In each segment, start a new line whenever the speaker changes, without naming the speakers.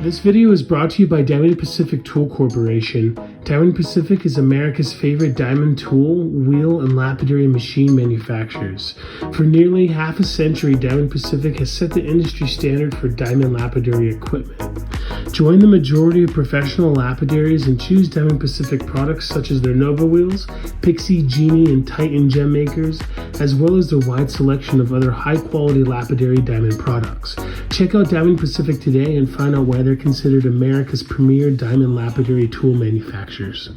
This video is brought to you by Diamond Pacific Tool Corporation. Diamond Pacific is America's favorite diamond tool, wheel, and lapidary machine manufacturers. For nearly half a century, Diamond Pacific has set the industry standard for diamond lapidary equipment. Join the majority of professional lapidaries and choose Diamond Pacific products such as their Nova wheels, Pixie, Genie, and Titan gem makers, as well as their wide selection of other high-quality lapidary diamond products. Check out Diamond Pacific today and find out why they're considered America's premier diamond lapidary tool manufacturers.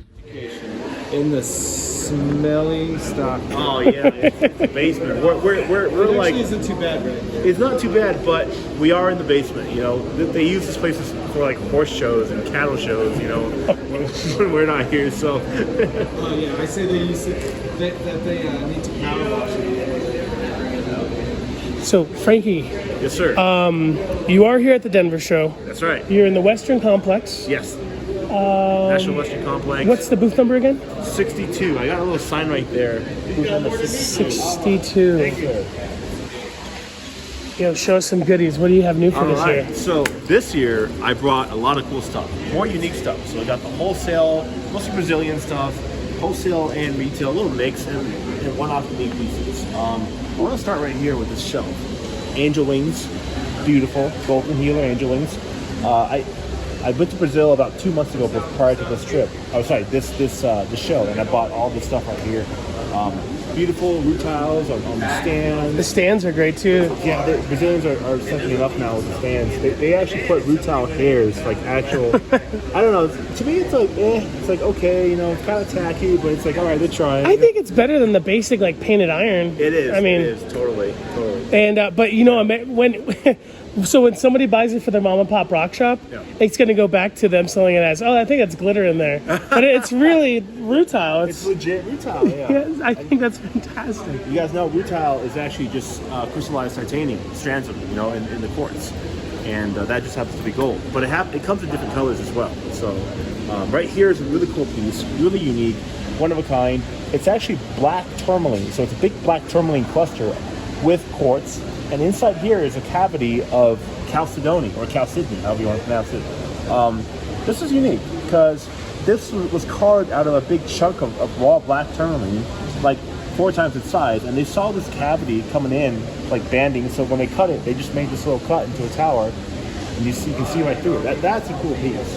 In the smelly stock.
Oh yeah, it's the basement. We're like,
isn't too bad, right?
it's not too bad, but we are in the basement. You know, they use this place for like horse shows and cattle shows. You know, when we're not here. So.
Oh yeah, I say they use it that they need to power wash it.
So, Frankie,
Yes, sir.
you are here at the Denver show.
That's right.
You're in the Western Complex.
Yes. National Western Complex.
What's the booth number again?
62. I got a little sign right there. Booth number
62.
Thank you.
Yo, show us some goodies. What do you have new for this year?
So this year I brought a lot of cool stuff, more unique stuff. So I got the wholesale, mostly Brazilian stuff, wholesale and retail, a little mix, and one-off unique pieces. I want to start right here with this shelf. Angel wings, beautiful, golden healer angel wings. I went to Brazil about 2 months ago prior to this trip. Oh, sorry, this show, and I bought all this stuff right here. Beautiful root tiles on the stands.
The stands are great too.
Yeah, the Brazilians are stepping it up now with the stands. They actually put root tile hairs, like actual. I don't know. To me, it's like it's like okay, you know, it's kind of tacky, but it's like all right, they're trying.
I think it's better than the basic like painted iron.
It is.
I mean,
it is totally.
And but you know when when somebody buys it for their mom and pop rock shop,
Yeah.
it's going to go back to them selling it as, oh, I think it's glitter in there, but it's really rutile.
It's legit root tile. Yeah.
Yeah, I think that's fantastic.
You guys know root tile is actually just crystallized titanium, strands of it, you know, in the quartz, and that just happens to be gold. But it comes in different colors as well. So right here is a really cool piece, really unique, one of a kind. It's actually black tourmaline, so it's a big black tourmaline cluster with quartz, and inside here is a cavity of chalcedony, or chalcedony, however you want to pronounce it. This is unique because this was carved out of a big chunk of raw black tourmaline, like 4 times its size, and they saw this cavity coming in, like banding, so when they cut it, they just made this little cut into a tower, and you can see right through it. That's a cool piece.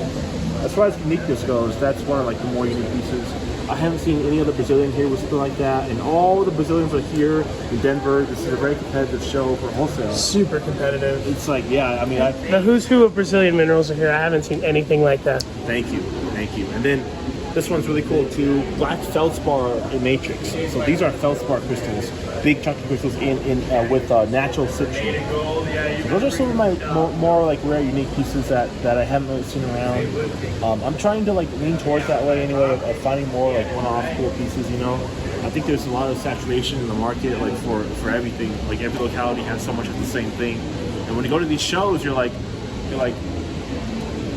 As far as uniqueness goes, that's one of like the more unique pieces. I haven't seen any other Brazilian here with something like that, and all the Brazilians are here in Denver. This is a very competitive show for wholesale.
Super competitive.
It's like, yeah, I mean,
The who's who of Brazilian minerals are here. I haven't seen anything like that.
Thank you. And then this one's really cool too. Black feldspar matrix. So these are feldspar crystals, big chunky crystals with natural citrine. Those are some of my more like rare, unique pieces that I haven't really seen around. I'm trying to like lean towards that way anyway, of finding more like one-off cool pieces. You know, I think there's a lot of saturation in the market, like for everything. Like every locality has so much of the same thing, and when you go to these shows, you're like.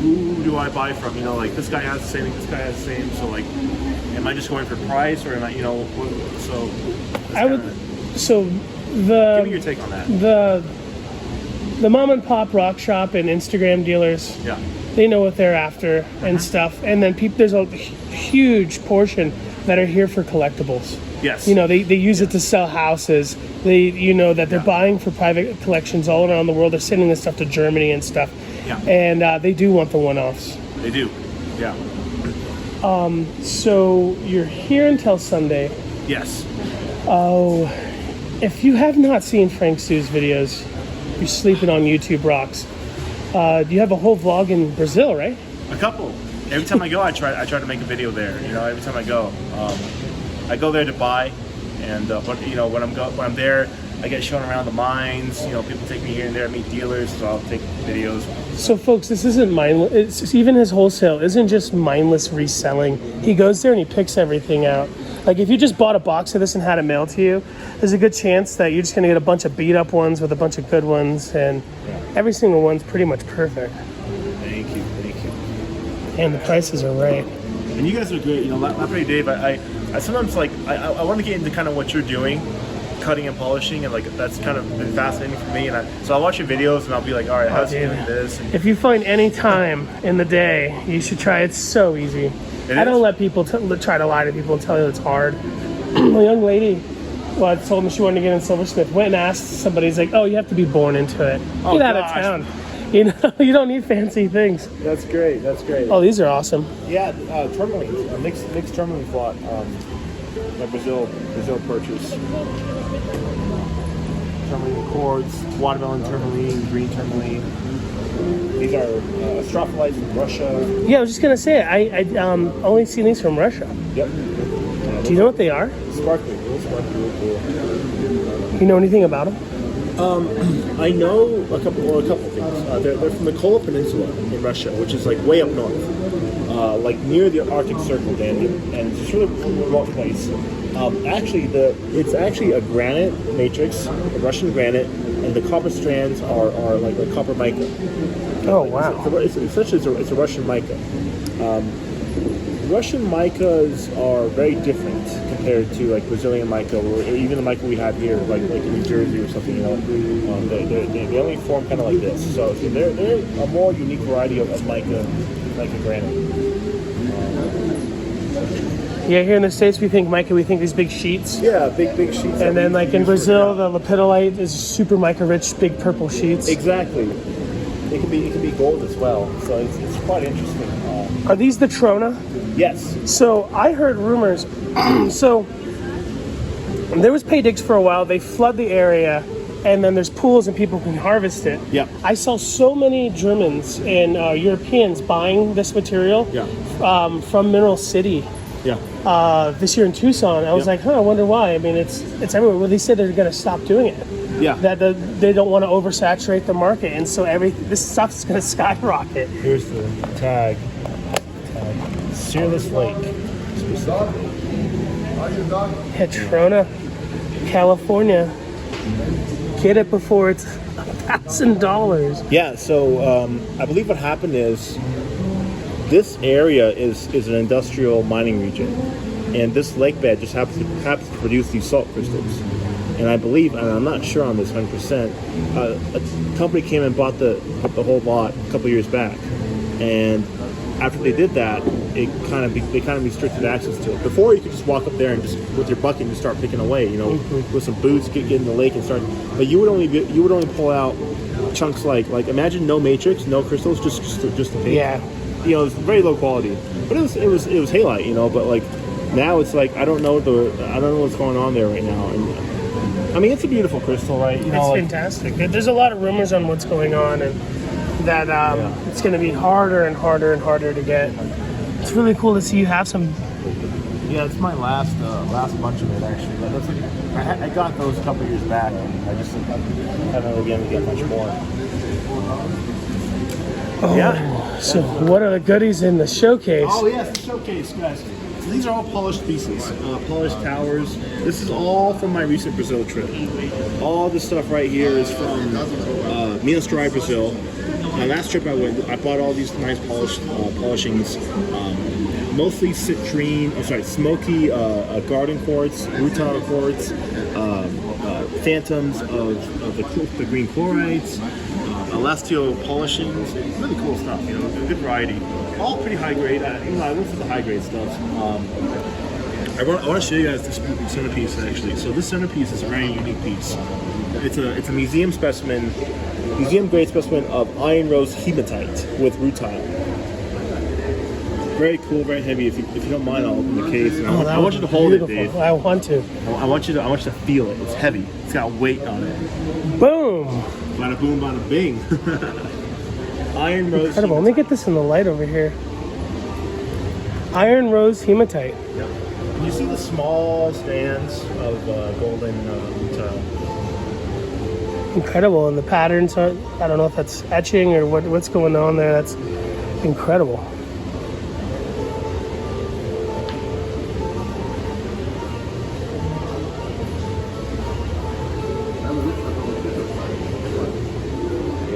Who do I buy from? You know, like this guy has the same thing, this guy has the same. So like, am I just going for price, or am I, you know? So
I would. So
give me your take on that.
The mom and pop rock shop and Instagram dealers.
Yeah.
They know what they're after and stuff, and then there's a huge portion that are here for collectibles.
Yes.
You know, they use it to sell houses. They're buying for private collections all around the world. They're sending this stuff to Germany and stuff.
Yeah.
And they do want the one-offs.
They do. Yeah.
So you're here until Sunday.
Yes.
Oh, if you have not seen Frank Sue's videos, you're sleeping on YouTube rocks. You have a whole vlog in Brazil, right?
A couple. Every time I go, I try to make a video there. You know, every time I go there to buy, and but you know when I'm there, I get shown around the mines. You know, people take me here and there, meet dealers, so I'll take videos.
So, folks, this isn't mindless. Even his wholesale isn't just mindless reselling. He goes there and he picks everything out. Like, if you just bought a box of this and had it mailed to you, there's a good chance that you're just going to get a bunch of beat-up ones with a bunch of good ones, and every single one's pretty much perfect.
Thank you.
And the prices are right.
And you guys are great. You know, Lapidary Dave, I sometimes like, I want to get into kind of what you're doing, cutting and polishing, and like that's kind of been fascinating for me. And so I'll watch your videos and I'll be like, all right, how's he doing this? And
if you find any time in the day, you should try. It's so easy. I don't let people try to lie to people and tell you it's hard. A young lady, well, I told me she wanted to get in silversmith. Went and asked somebody. He's like, "Oh, you have to be born into it. Get out of town. You know, you don't need fancy things."
That's great. That's great.
Oh, these are awesome.
Yeah, tourmalines, a mixed tourmaline float. My Brazil purchase. Tourmaline quartz, watermelon tourmaline, green tourmaline. These are strophilites from Russia.
Yeah, I was just gonna say I only seen these from Russia.
Yep.
Do you know what they are?
Sparkly, real cool.
You know anything about them?
I know a couple things. They're from the Kola Peninsula in Russia, which is like way up north, like near the Arctic Circle, Danny, and it's a really remote place. It's actually a granite matrix, a Russian granite, and the copper strands are like copper mica.
Oh wow!
It's a Russian mica. Russian micas are very different compared to like Brazilian mica, or even the mica we have here, like in New Jersey or something. You know, they only form kind of like this. So they're a more unique variety of mica granite.
Yeah, here in the States we think mica, we think these big sheets.
Yeah, big sheets.
And then like in Brazil, the lepidolite is super mica rich, big purple sheets.
Exactly. It can be gold as well. So it's quite interesting.
Are these the Trona?
Yes.
So I heard rumors. So there was pay digs for a while. They flood the area, and then there's pools and people can harvest it.
Yeah.
I saw so many Germans and Europeans buying this material from Mineral City.
Yeah.
This year in Tucson. I was like, I wonder why. I mean, it's everywhere. Well, they said they're going to stop doing it.
Yeah.
That they don't want to oversaturate the market, and so this stuff's going to skyrocket.
Here's the tag. Searless Lake.
Trona, California. Get it before it's $1,000.
Yeah, so I believe what happened is this area is an industrial mining region, and this lake bed just happens to produce these salt crystals. And I believe, and I'm not sure on this 100%, a company came and bought the whole lot a couple years back, and after they did that, they kind of restricted access to it. Before, you could just walk up there and just with your bucket and just start picking away, you know, with some boots, get in the lake and start. But you would only pull out chunks like imagine no matrix, no crystals, just the paint.
Yeah.
You know, it's very low quality, but it was halite, you know. But like now, it's like I don't know what's going on there right now. And I mean, it's a beautiful crystal, right? You know,
it's fantastic. There's a lot of rumors on what's going on, and that it's going to be harder and harder and harder to get. It's really cool to see you have some.
Yeah, it's my last bunch of it actually. But that's like, I got those a couple years back, and I just haven't really been able to get much more.
Oh,
yeah.
So what are the goodies in the showcase?
Oh yes, the showcase, guys. So these are all polished pieces, polished towers. This is all from my recent Brazil trip. All this stuff right here is from Minas Gerais, Brazil. My last trip I went, I bought all these nice polishings, mostly smoky garden quartz, rutile quartz, phantoms of the green chlorites, Alestio polishings, really cool stuff, you know, good variety. All pretty high grade. I look for the high grade stuff. I want to show you guys this centerpiece actually. So this centerpiece is a very unique piece. It's a museum grade specimen of iron rose hematite with rutile. Very cool, very heavy. If you don't mind, I'll open the case. And I want you to hold it, Dave.
I want to.
I want you to feel it. It's heavy. It's got weight on it.
Boom.
Bada boom, bada bing. Iron rose.
Incredible. Let me get this in the light over here. Iron rose hematite.
Yep. You see the small strands of golden rutile.
Incredible, and the patterns are, I don't know if that's etching or what's going on there. That's incredible.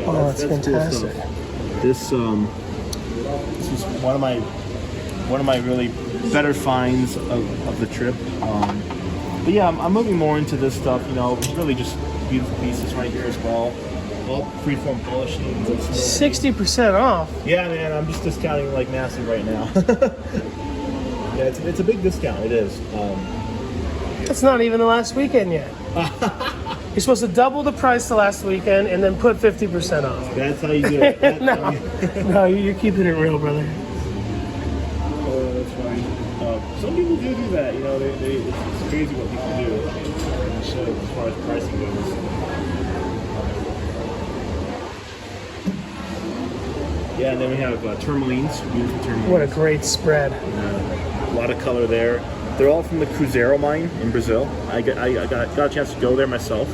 Oh, that's fantastic.
Cool. This is one of my really better finds of the trip. But yeah, I'm moving more into this stuff. You know, really just beautiful pieces right here as well. All freeform polishing.
60% off.
Yeah, man, I'm just discounting like massive right now. Yeah, it's a big discount. It is.
It's not even the last weekend yet. You're supposed to double the price the last weekend and then put 50% off.
That's how you do it.
No, you're keeping it real, brother.
Oh, that's funny. Some people do that. You know, it's crazy what people do. So as far as pricing goes. Yeah, and then we have tourmalines, beautiful tourmalines.
What a great spread.
A lot of color there. They're all from the Cruzeiro mine in Brazil. I got a chance to go there myself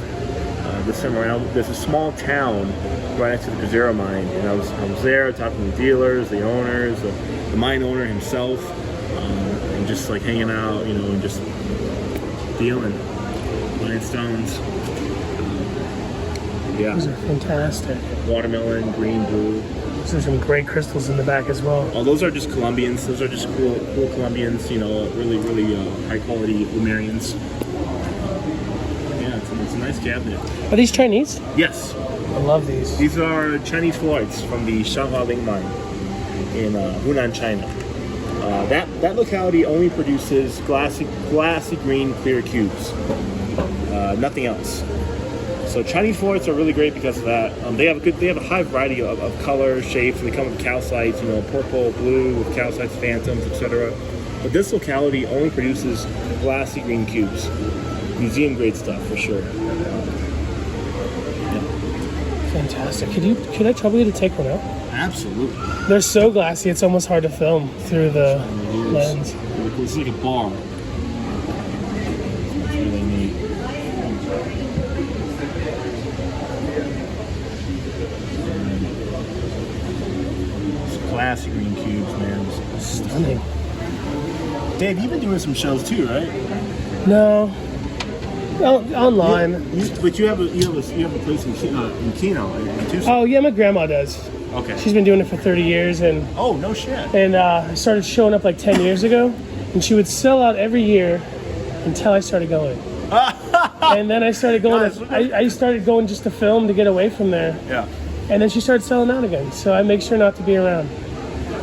this summer around. There's a small town right next to the Cruzeiro mine, and I was there talking to the dealers, the owners, the mine owner himself, and just like hanging out, you know, and just dealing, buying stones. Yeah.
These are fantastic.
Watermelon, green, blue.
There's some great crystals in the back as well.
Oh, those are just Colombians. Those are just cool Colombians. You know, really high quality Lumerians. Yeah, it's a nice cabinet.
Are these Chinese?
Yes.
I love these.
These are Chinese fluorites from the Shanghaling mine in Hunan, China. That locality only produces glassy green clear cubes. Nothing else. So Chinese fluorites are really great because of that. They have a high variety of colors, shapes. They come with calcites, you know, purple, blue, with calcites, phantoms, etc. But this locality only produces glassy green cubes. Museum grade stuff for sure. Yeah.
Fantastic. Could I trouble you to take one out?
Absolutely.
They're so glassy, it's almost hard to film through the lens.
It's like a bar. It's really neat. Glassy green cubes, man.
Stunning.
Dave, you've been doing some shows too, right?
No. Oh, online.
But you have a place in Kino, in Tucson.
Oh yeah, my grandma does.
Okay.
She's been doing it for 30 years, and
Oh, no shit.
I started showing up like 10 years ago, and she would sell out every year until I started going. And then I started going. I started going just to film to get away from there.
Yeah.
And then she started selling out again, so I make sure not to be around.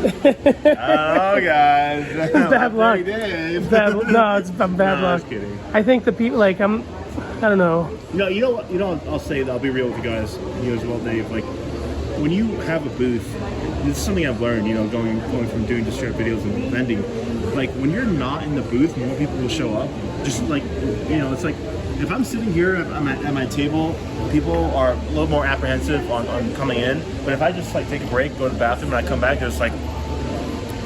Oh, guys.
Bad luck.
Dave.
No, it's bad luck.
I was kidding.
I think the people I don't know.
You know what? I'll say that. I'll be real with you guys. You as well, Dave. Like, when you have a booth, this is something I've learned. You know, going from doing just straight videos and vending. Like, when you're not in the booth, more people will show up. Just like, you know, it's like if I'm sitting here at my table, people are a little more apprehensive on coming in. But if I just like take a break, go to the bathroom, and I come back, there's like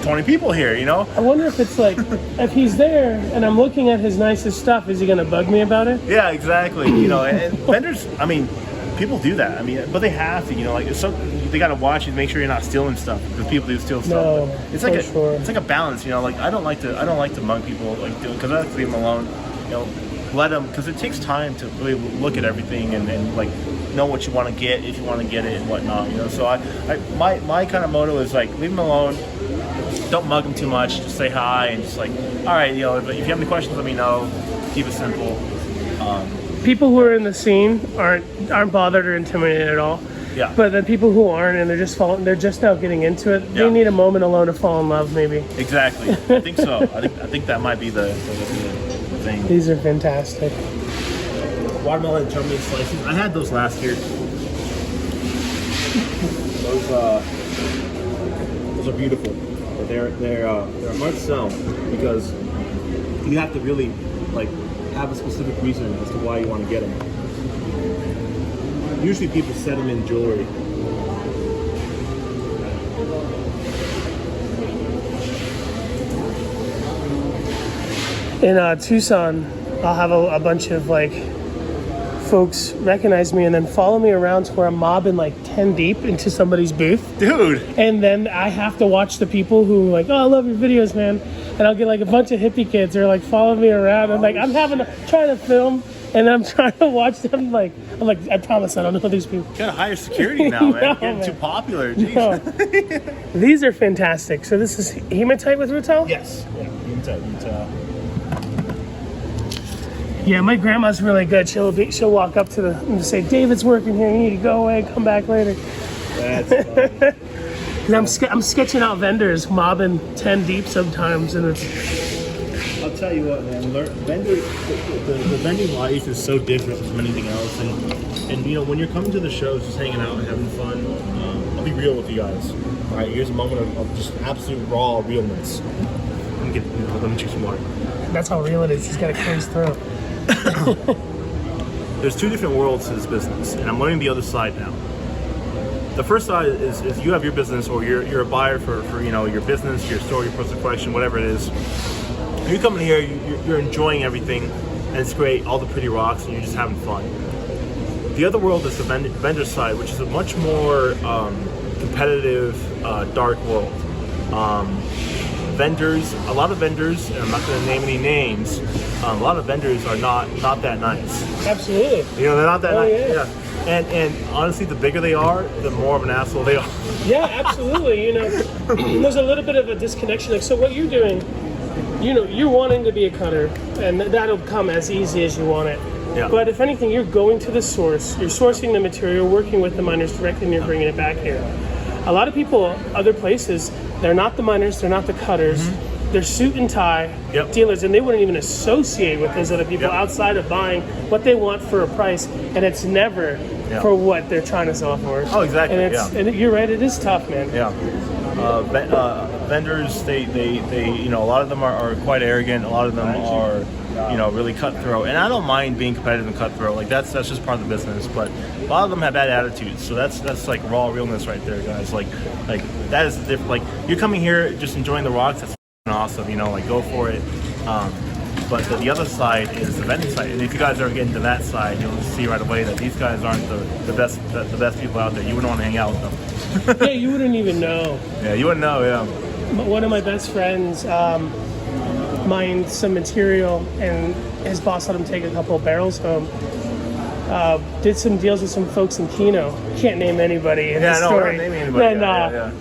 20 people here, you know?
I wonder if it's like, if he's there and I'm looking at his nicest stuff, is he going to bug me about it?
Yeah, exactly. You know, and vendors, I mean, people do that. I mean, but they have to, you know, like they got to watch and make sure you're not stealing stuff because people do steal stuff.
No,
it's like
it's
like a balance, you know. Like I don't like to mug people like because I like to leave them alone. You know, let them because it takes time to really look at everything and like know what you want to get if you want to get it and whatnot. You know, so my kind of motto is like leave them alone. Don't mug them too much. Just say hi and just like, all right, you know. If you have any questions, let me know. Keep it simple.
People who are in the scene aren't bothered or intimidated at all.
Yeah.
But the people who aren't and they're just now getting into it. They need a moment alone to fall in love, maybe.
Exactly. I think so. I think that might be the thing.
These are fantastic.
Watermelon tourmaline slices. I had those last year. Those are beautiful. But they're hard to sell because you have to really like have a specific reason as to why you want to get them. Usually people set them in jewelry.
In Tucson, I'll have a bunch of like folks recognize me and then follow me around to where I'm mobbing like 10 deep into somebody's booth.
Dude!
And then I have to watch the people who are like, oh, I love your videos, man. And I'll get like a bunch of hippie kids who are like following me around. And like, I'm trying to film and I'm trying to watch them. I'm like, I promise I don't know these people.
You gotta hire security now, man.
No,
You're getting
man.
too popular.
No. These are fantastic. So this is hematite with rutile?
Yes. Yeah.
Yeah, my grandma's really good. She'll walk up to the and say, "David's working here. You need to go away. Come back later."
That's funny.
And I'm sketching out vendors, mobbing 10 deep sometimes, and it's.
I'll tell you what, man. The vending life is so different from anything else, and you know, when you're coming to the shows, just hanging out and having fun. I'll be real with you guys. All right, here's a moment of just absolute raw realness. Let me drink some water.
That's how real it is. He's got a closed throat.
There's two different worlds to this business, and I'm learning the other side now. The first side is you have your business, or you're a buyer for you know, your business, your store, your personal collection, whatever it is. You come in here, you're enjoying everything, and it's great, all the pretty rocks, and you're just having fun. The other world is the vendor side, which is a much more competitive, dark world. Vendors, a lot of vendors, and I'm not going to name any names, a lot of vendors are not that nice.
Absolutely.
You know, they're not that nice.
Yeah.
And honestly, the bigger they are, the more of an asshole they are.
Yeah, absolutely. You know, there's a little bit of a disconnection. Like, so what you're doing, you know, you're wanting to be a cutter, and that'll come as easy as you want it.
Yeah.
But if anything, you're going to the source, you're sourcing the material, working with the miners directly, and you're bringing it back here. A lot of people, other places, they're not the miners, they're not the cutters. Mm-hmm. They're suit and tie dealers, and they wouldn't even associate with those other people outside of buying what they want for a price, and it's never for what they're trying to sell for.
Oh, exactly.
And you're right, it is tough, man.
Yeah. Vendors, they you know, a lot of them are quite arrogant. A lot of them are, you know, really cutthroat. And I don't mind being competitive and cutthroat. Like that's just part of the business. But a lot of them have bad attitudes. So that's like raw realness right there, guys. Like that is different. Like you're coming here just enjoying the rocks. That's awesome. You know, like go for it. But the other side is the vending side. And if you guys are getting to that side, you'll see right away that these guys aren't the best people out there. You wouldn't want to hang out with them.
Yeah, you wouldn't even know.
Yeah, you wouldn't know. Yeah.
One of my best friends mined some material, and his boss let him take a couple of barrels home. Did some deals with some folks in Keno. Can't name anybody in the story.
We're not naming anybody.
Yeah.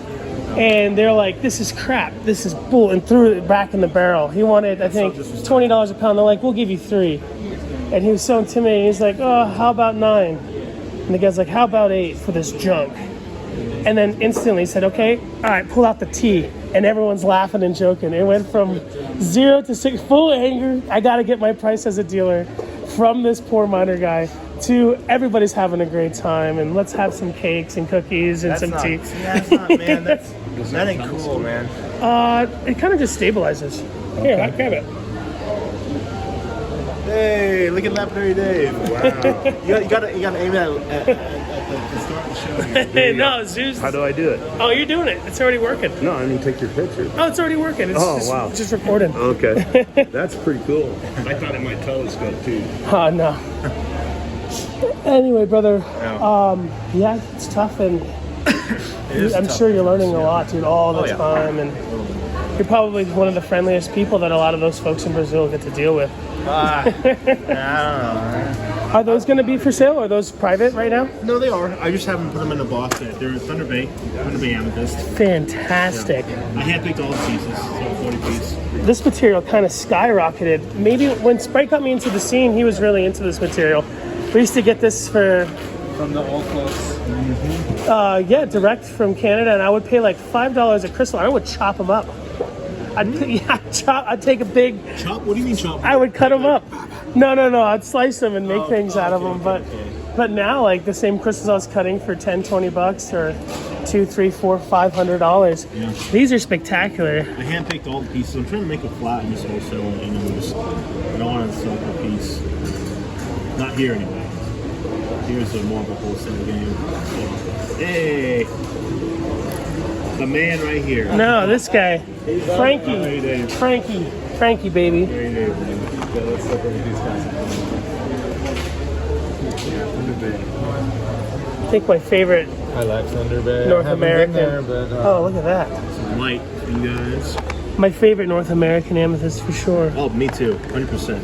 And they're like, "This is crap. This is bull," and threw it back in the barrel. He wanted, I think, $20 a pound. They're like, "We'll give you 3." And he was so intimidated. He's like, "Oh, how about 9?" And the guy's like, "How about 8 for this junk?" And then instantly said, "Okay, all right, pull out the T." And everyone's laughing and joking. It went from 0 to 6, full of anger. I got to get my price as a dealer, from this poor miner guy to everybody's having a great time, and let's have some cakes and cookies and some tea.
That's not, man. That ain't cool, man.
It kind of just stabilizes. Okay. Here, grab it.
Hey, look at Lapidary Dave. Wow. you gotta aim at the start of the show.
No, Zeus.
How do I do it?
Oh, you're doing it. It's already working.
No, I mean take your picture.
Oh, it's already working. It's just recording.
Okay. That's pretty cool. I thought it might telescope too.
Oh, no. Anyway, brother, yeah, it's tough, and I'm sure you're learning a lot, dude, all the time, and you're probably one of the friendliest people that a lot of those folks in Brazil get to deal with.
I don't know.
Are those going to be for sale? Are those private right now?
No, they are. I just haven't put them in the box yet. They're Thunder Bay Amethyst.
Fantastic.
Yeah. I handpicked all the pieces, so 40 pieces.
This material kind of skyrocketed. Maybe when Sprite got me into the scene, he was really into this material. We used to get this
from the old folks.
Mm-hmm. Direct from Canada, and I would pay like $5 a crystal. I would chop them up. I'd take a big
chop. What do you mean chop?
I would cut them up. No. I'd slice them and make things out of them. But now, like the same crystals I was cutting for $10, $20 or $200, $300, $400, $500.
Yeah.
These are spectacular.
I handpicked all the pieces. I'm trying to make a flat and just wholesale and use. I don't want to sell a piece. Not here anyway. Here's more of a wholesale game. Hey, the man right here.
No, this guy, Frankie, baby.
Let's separate these guys.
I think my favorite.
I like Thunder Bay.
North American.
There, but,
oh, look at that.
Some light, you guys.
My favorite North American amethyst for sure.
Oh, me too, 100%.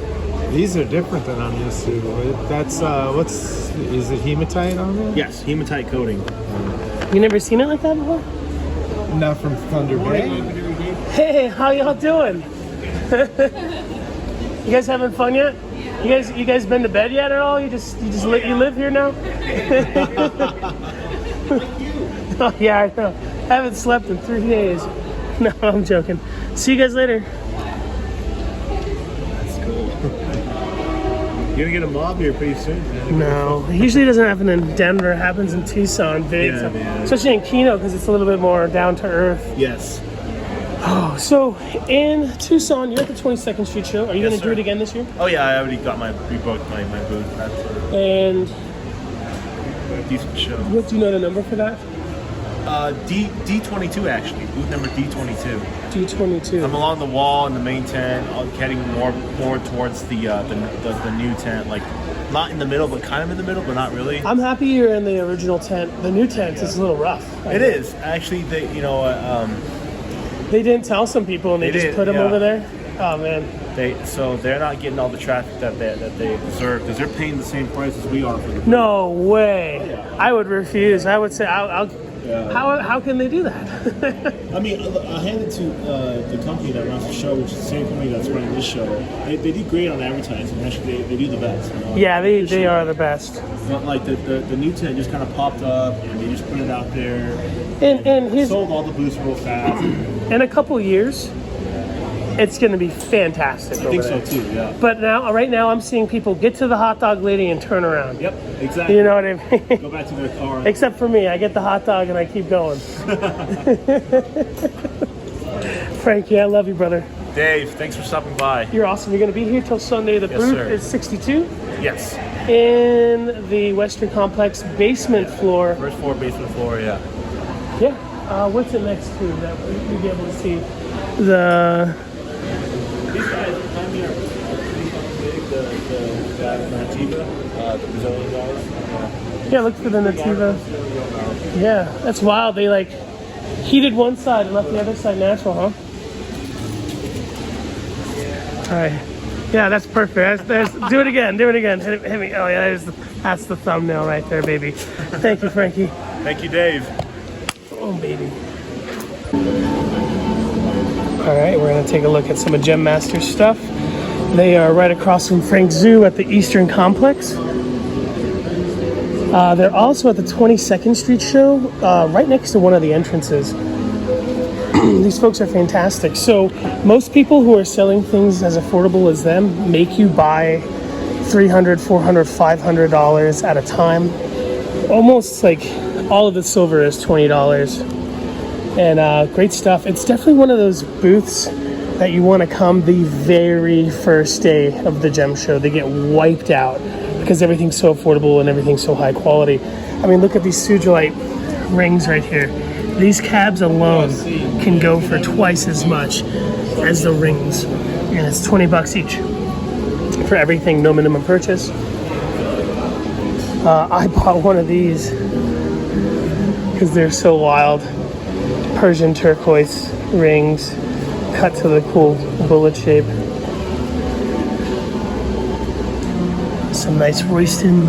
These are different than I'm used to. That's is it hematite on there?
Yes, hematite coating.
You never seen it like that before?
Not from Thunder Bay.
Hey, how y'all doing? You guys having fun yet? You guys been to bed yet at all? You live here now? Oh yeah, I know. Haven't slept in 3 days. No, I'm joking. See you guys later.
That's cool. You're gonna get a mob here pretty soon, man.
No, it usually doesn't happen in Denver. It happens in Tucson, big,
Yeah, man.
especially in Keno because it's a little bit more down to earth.
Yes.
Oh, so in Tucson, you're at the 22nd Street show. Are you
Yes,
going to do
sir.
it again this year?
Oh yeah, I already got rebooked my booth. That's
And
a decent show.
what do you know the number for that?
D22 actually, booth number D22.
D22.
I'm along the wall in the main tent, heading more towards the new tent, like not in the middle, but kind of in the middle, but not really.
I'm happy you're in the original tent. The new tent is a little rough.
It is actually.
They didn't tell some people, and they just
did,
put them
yeah.
over there. Oh man.
They're not getting all the traffic that they deserve because they're paying the same price as we are for the.
No way. I would refuse. I would say I'll
Yeah.
How can they do that?
I mean, I hand it to the company that runs the show, which is the same company that's running this show. They do great on advertising. Actually, they do the best. You know?
Yeah, they are the best.
But like the new tent just kind of popped up, and they just put it out there.
And here's
Sold all the booths real fast.
in a couple years, it's going to be fantastic.
I think so too. Yeah.
But right now, I'm seeing people get to the hot dog lady and turn around.
Yep. Exactly.
You know what I mean?
Go back to their car.
Except for me, I get the hot dog and I keep going. Frankie, I love you, brother.
Dave, thanks for stopping by.
You're awesome. You're going to be here till Sunday. The
Yes,
booth
sir.
is 62
Yes.
in the Western Complex basement floor.
First floor, basement floor. Yeah.
Yeah. What's it next to that you'll be able to see? The
These guys behind me are pretty fucking big. The guy from Nativa, the Brazilian guys.
yeah, look for the Nativa. Yeah, that's wild. They like heated one side and left the other side natural, huh? All right. Yeah, that's perfect. Do it again. Do it again. Hit me. Oh yeah, that's the thumbnail right there, baby. Thank you, Frankie.
Thank you, Dave.
Oh, baby. All right, we're gonna take a look at some of Gem Master's stuff. They are right across from Frank's Zoo at the Eastern Complex. They're also at the 22nd Street show, right next to one of the entrances. These folks are fantastic. So most people who are selling things as affordable as them make you buy $300, $400, $500 at a time. Almost like all of the silver is $20. And great stuff. It's definitely one of those booths that you want to come the very first day of the gem show. They get wiped out because everything's so affordable and everything's so high quality. I mean, look at these sugilite rings right here. These cabs alone can go for twice as much as the rings. And it's $20 each for everything, no minimum purchase. I bought one of these because they're so wild. Persian turquoise rings cut to the cool bullet shape. Some nice Royston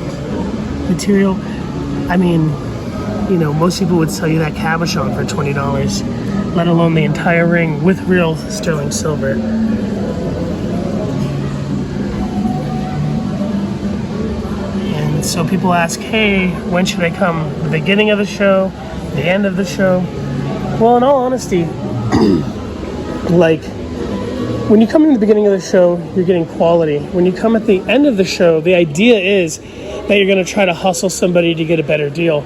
material. I mean, you know, most people would sell you that cabochon for $20, let alone the entire ring with real sterling silver. And so people ask, hey, when should I come? The beginning of the show? The end of the show? Well, in all honesty, like, when you come in the beginning of the show, you're getting quality. When you come at the end of the show, the idea is that you're going to try to hustle somebody to get a better deal.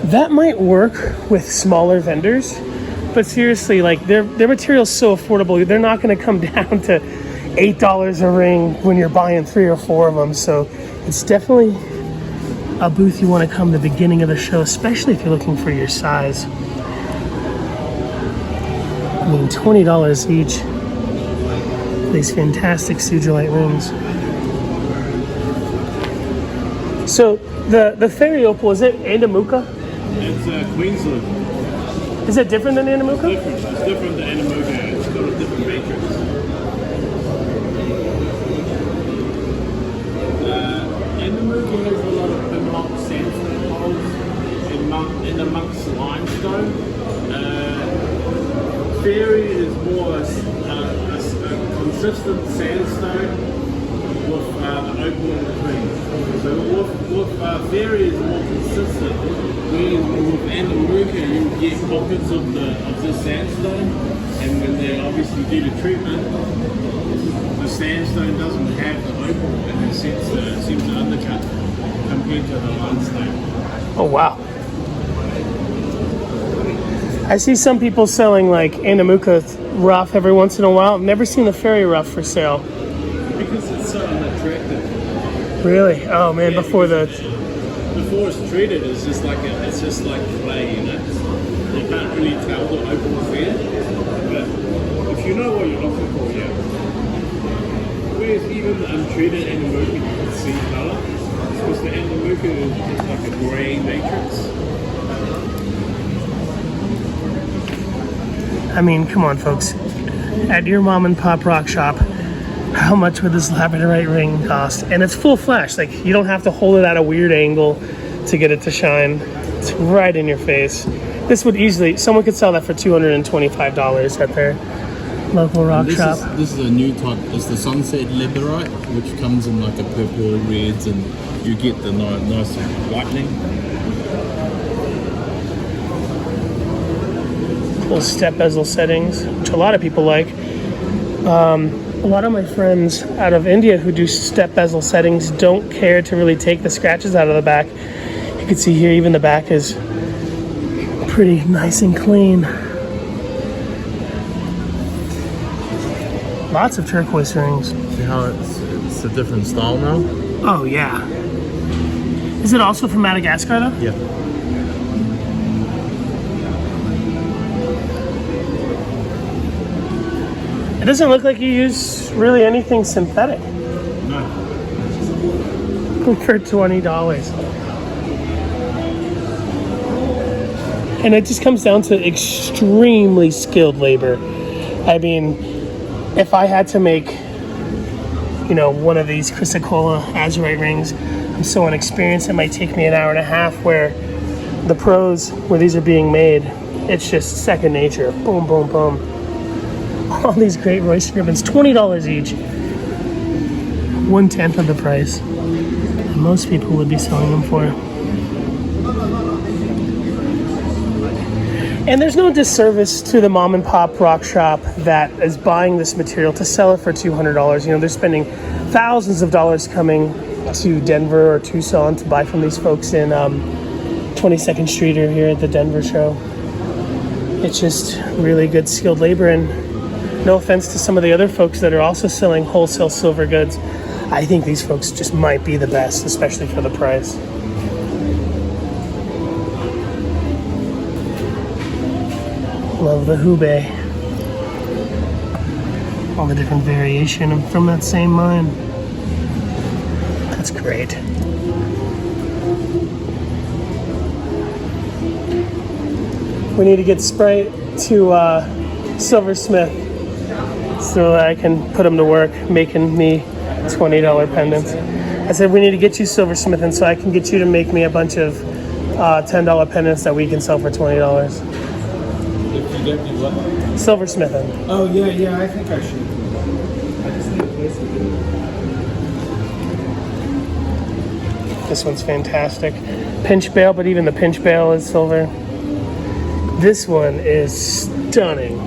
That might work with smaller vendors, but seriously, like, their material's so affordable, they're not going to come down to $8 a ring when you're buying 3 or 4 of them. So it's definitely a booth you want to come the beginning of the show, especially if you're looking for your size. I mean, $20 each. These fantastic sugilite rings. So the fairy opal, is it Andamuka?
It's Queensland.
Is it different than Andamuka?
It's different than Anamuga. It's got a different matrix. Anamuga has a lot of Pimlock sandstone holes in amongst limestone. Fairy is more a consistent sandstone with the opal in between. So with fairy is more consistent. Whereas with Andaluca you get pockets of this sandstone, and when they obviously do the treatment, the sandstone doesn't have the opal, and it seems to undercut compared to the limestone.
Oh wow. I see some people selling like Andaluca rough every once in a while. I've never seen the fairy rough for sale.
Because it's so unattractive.
Really? Oh man,
Yeah,
before
it's treated, it's just like clay, you know. You can't really tell the opal's there, but if you know what you're looking for, yeah. Whereas even the untreated Andaluca, you can see colour, because the Andaluca is like a grey matrix.
I mean, come on, folks. At your mom and pop rock shop, how much would this labradorite ring cost? And it's full flash. Like, you don't have to hold it at a weird angle to get it to shine. It's right in your face. This would easily, someone could sell that for $225 at their local rock shop.
This is a new type. It's the sunset labradorite, which comes in like a purple, reds, and you get the nice lightning.
Little step bezel settings, which a lot of people like. A lot of my friends out of India who do step bezel settings don't care to really take the scratches out of the back. You can see here even the back is pretty nice and clean. Lots of turquoise rings.
See how it's a different style now?
Oh yeah. Is it also from Madagascar though?
Yeah.
It doesn't look like you use really anything synthetic.
No.
For $20. And it just comes down to extremely skilled labor. I mean, if I had to make, you know, one of these Chrysocolla azurite rings, I'm so inexperienced it might take me an hour and a half, where the pros, where these are being made, it's just second nature. Boom, boom, boom. All these great Royce ribbons, $20 each. 1/10 of the price that most people would be selling them for. And there's no disservice to the mom and pop rock shop that is buying this material to sell it for $200. You know, they're spending thousands of dollars coming to Denver or Tucson to buy from these folks in 22nd Street or here at the Denver show. It's just really good skilled labor, and no offense to some of the other folks that are also selling wholesale silver goods, I think these folks just might be the best, especially for the price. Love the Hubei. All the different variation from that same mine. That's great. We need to get Sprite to Silversmith so that I can put them to work making me $20 pendants. I said we need to get you silversmithing so I can get you to make me a bunch of $10 pendants that we can sell for $20.
If you get me what?
Silversmithing.
Oh yeah, I think I should. I just need a place to do it.
This one's fantastic. Pinch bale, but even the pinch bale is silver. This one is stunning.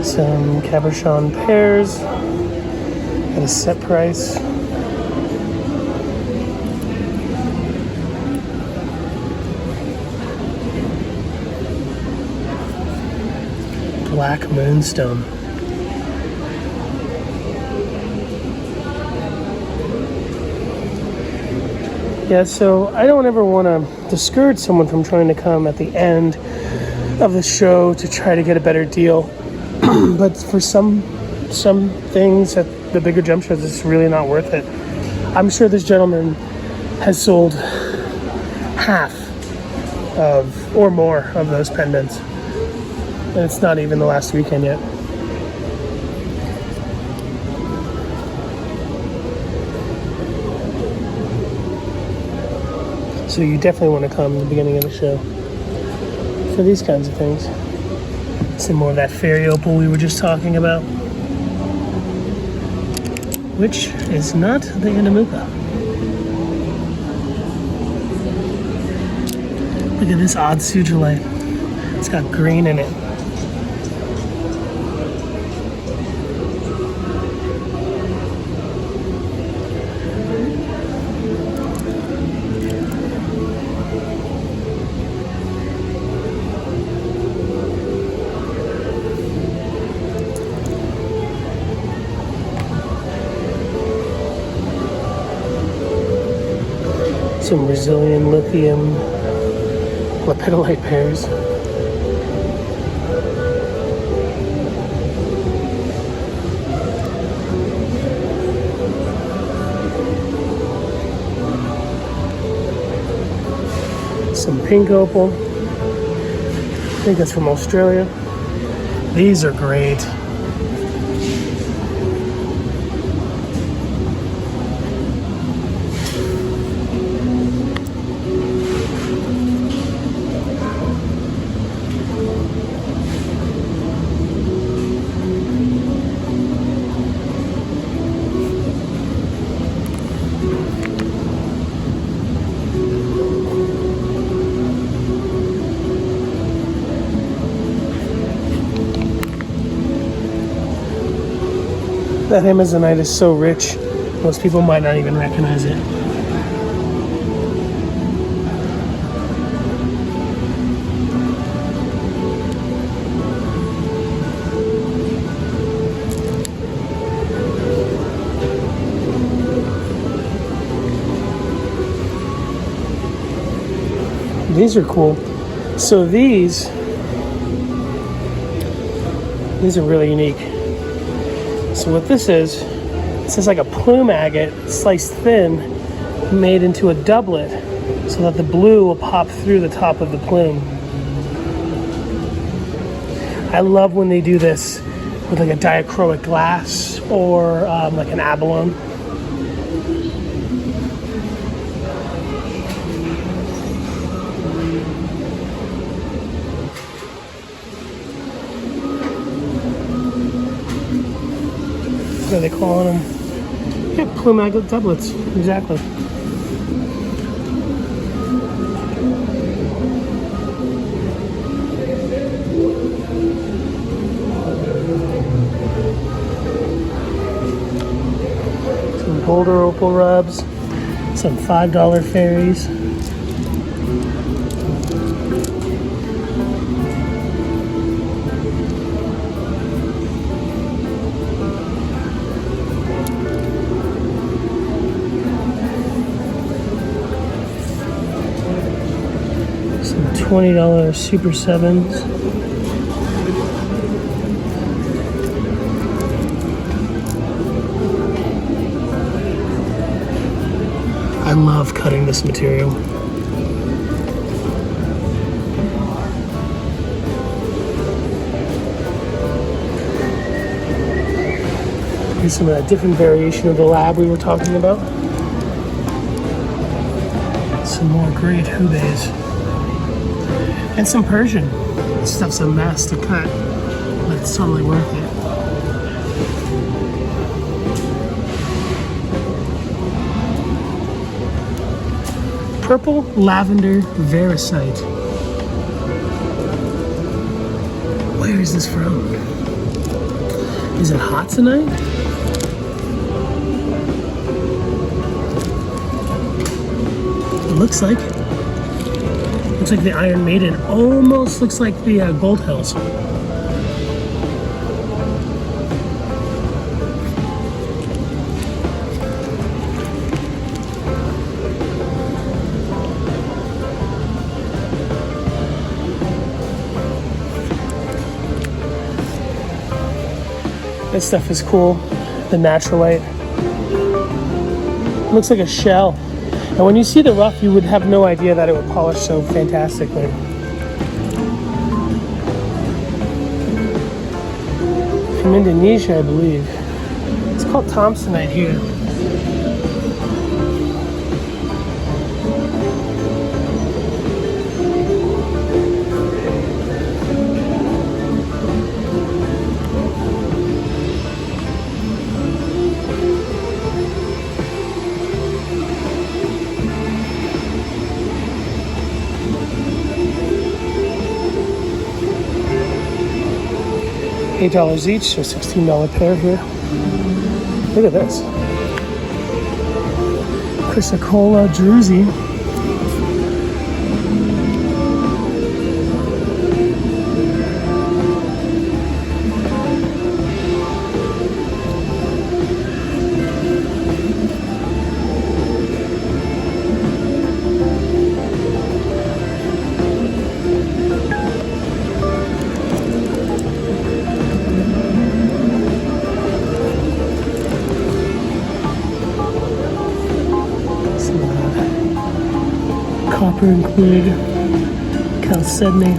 Some cabochon pears at a set price. Black moonstone. Yeah, so I don't ever want to discourage someone from trying to come at the end of the show to try to get a better deal. But for some things at the bigger jump shows, it's really not worth it. I'm sure this gentleman has sold half of or more of those pendants, and it's not even the last weekend yet. So you definitely want to come at the beginning of the show for these kinds of things. Some more of that fairy opal we were just talking about, which is not the Inamuka. Look at this odd sugilite. It's got green in it. Some Brazilian lithium lepidolite pairs. Some pink opal. I think that's from Australia. These are great. That Amazonite is so rich, most people might not even recognize it. These are cool. So these are really unique. So what this is, this is like a plume agate sliced thin, made into a doublet so that the blue will pop through the top of the plume. I love when they do this with like a diachroic glass or like an abalone. What are they calling them? Yeah, plume agate doublets, exactly. Some Boulder opal rubs, some $5 fairies. $20 Super 7s. I love cutting this material. Here's some of that different variation of the lab we were talking about. Some more great hubes. And some Persian. This stuff's a mess to cut, but it's totally worth it. Purple lavender vericite. Where is this from? Is it hot tonight? It looks like it. Looks like the Iron Maiden. Almost looks like the Gold Hills. This stuff is cool. The naturalite. Looks like a shell. And when you see the rough, you would have no idea that it would polish so fantastically. From Indonesia, I believe. It's called Thompsonite here. $8 each, so $16 pair here. Look at this. Chrysocolla druzy. Copper included, chalcedony,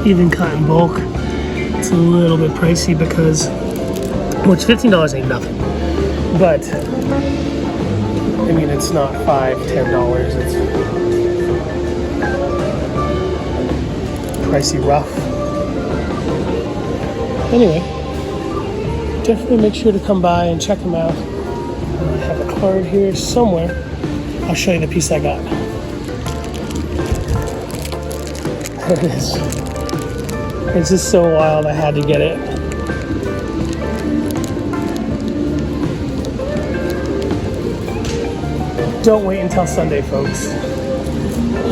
even cut in bulk. It's a little bit pricey because, which $15 ain't nothing, but I mean it's not $5-10. It's pricey rough. Anyway, definitely make sure to come by and check them out. I have a card here somewhere. I'll show you the piece I got. There it is. It's just so wild, I had to get it. Don't wait until Sunday, folks.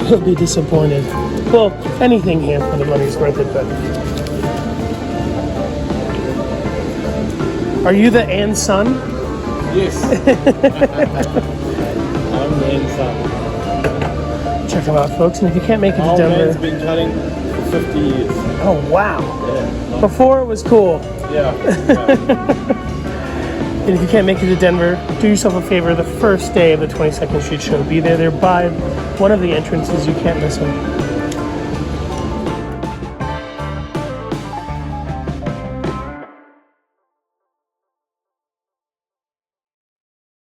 You'll be disappointed. Well, anything here for the money's worth it, but... Are you the and son?
Yes. I'm the inside.
Check them out, folks. And if you can't make it to
Our
Denver,
man's been cutting for 50 years.
oh wow!
Yeah.
Before it was cool.
Yeah.
And if you can't make it to Denver, do yourself a favor. The first day of the 22nd Street Show, be there. They're by one of the entrances. You can't miss them.